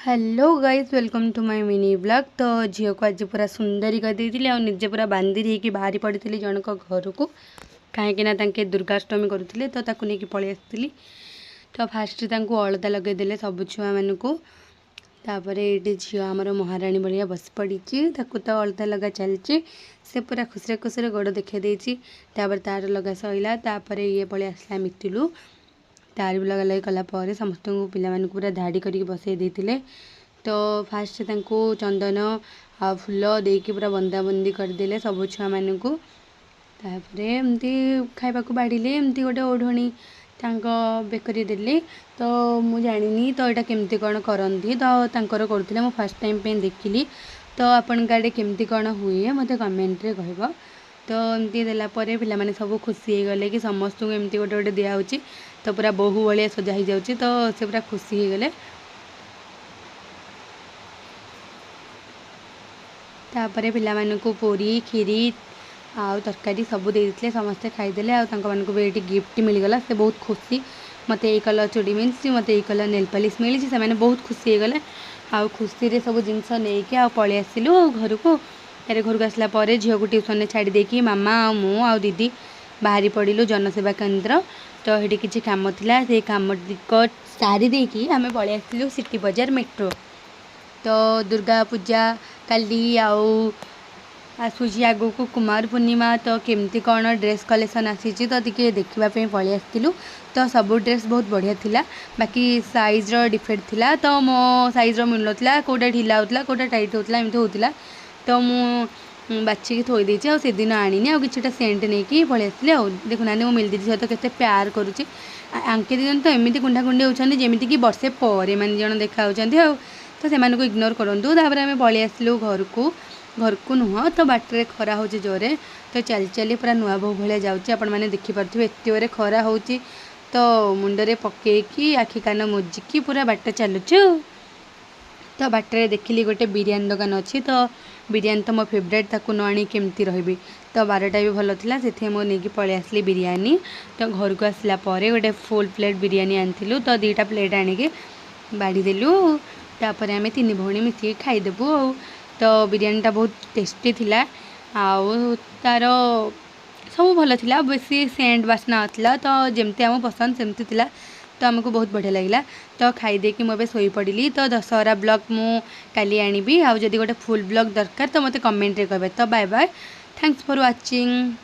Hello guys, welcome to my mini blog. तो झील को आज पूरा सुंदरी कर देती और निजे पूरा बांधी होगी बाहरी पड़ी जनक घर को कहीं दुर्गाष्टमी करुले तो नहीं पलि आसती। तो फास्ट अलता लगेदे सब छुआ मानू ये झील आमर महाराणी भाया बस पड़ी तो अलता लगा चलची से पूरा खुशी खुशी गोड़ देखा देपर तार लगा सैला ये पलि आसला मितुलू तार भी लगा लगे कलापर समस्त पिला पूरा धाड़ी करके बसई देते। तो फास्ट चंदन आ फूल देकी पूरा बंदाबंदी करदे सब छुआ मानू एमती खावा बाढ़े एमती गोटे ओढ़णी बेकरी देली। तो मुझे जानी तो यहाँ केमती कौन करती तो करुले मु फास्ट टाइम पे देखिली। तो आपण गाड़े केमती कौन हुए मत कमेंट रे कह। तो एमती देलापर पे सब खुशी हो गले कि समस्त को एमती गोटे गोटे दिखाई तो पूरा बहु भाया सजा हो जाऊँगी तो से पूरा खुशी हो गले। तापर पे पूरी खीरी आउ तरकारी सब देते समस्ते खाईदे आउ गिफ्ट मिलगला से बहुत खुशी मत ये कलर चूड़ी मिली मत ये कलर नेल पॉलिश मिली से बहुत खुशी हो गले। आउ खुशी रे सब जिनस नहीं आ पलि आसिलु घर को घर को आसला झील को ट्यूशन छाड़ी देकी मामा मु आ दीदी बाहरी पड़िलु जनसेवा केन्द्र। तो ये किसी कम थिला से कम सारी देकी आम पलि आसिलु सिटी बजार मेट्रो। तो दुर्गा पूजा काली आसूची आगु को कुमार पूर्णिमा तो केमती कौन ड्रेस कलेक्शन आसी तो टी देखापी पलि आसलु। तो सब ड्रेस बहुत बढ़िया थिला बाकी साइज रो डिफेक्ट थिला तो मो साइज रो मिल ना कौटा ढिला होता कौटा टाइट होता एमती होता तो मु बाछिकी थोई देछि आ से दिन आनी आ किछटा सेंट नहीं कि पलि आसली आ देखुना मो मिल दीदी सहित केते प्यार करुच्ची आंके दी तो एमती कुंडा कुंडी होती जमीती कि वर्षे पर मैंने जन देखा तो से इग्नोर करूँ। तापर आम पलि आसलु घर को नुह तो बाटर खरा हो जोरे तो चली चली पूरा नुआ बोह भाया जाऊँगी आपण मैंने देखिपे एत खरा हो तो मुंडरे पकईकी आखि कान मुजिकी पूरा बाट चलुचु। तो बाटर देखिली गोटे बिरियानी दुकान अच्छी तो बिरियानी तो मो फेवरेट ताकू न आनी केमती रही तो बारटा भी भल था से मुझे पलि आसली बिरियानी। तो घर को आसला गोटे फुल प्लेट बिरियानी आनी तो 2टा प्लेट आणिकी बाढ़ीदेलु तापर आम 3 भौणी मिसिक खाईदेबू। तो बिरियानीटा बहुत टेस्टी थिला आउ तार सब भल थिला बेसी सेंट बास्ना आला तो जमती आम पसंद सेमती थिला तो आमको बहुत बढ़िया लगिला। तो खाईदे कि मुझे शोई पड़ी तो दशहरा ब्लॉग मु काली आनी आउ जदि गोटे फुल ब्लॉग दरकार तो मत कमेंट रे कहबे। तो bye bye, thanks for watching.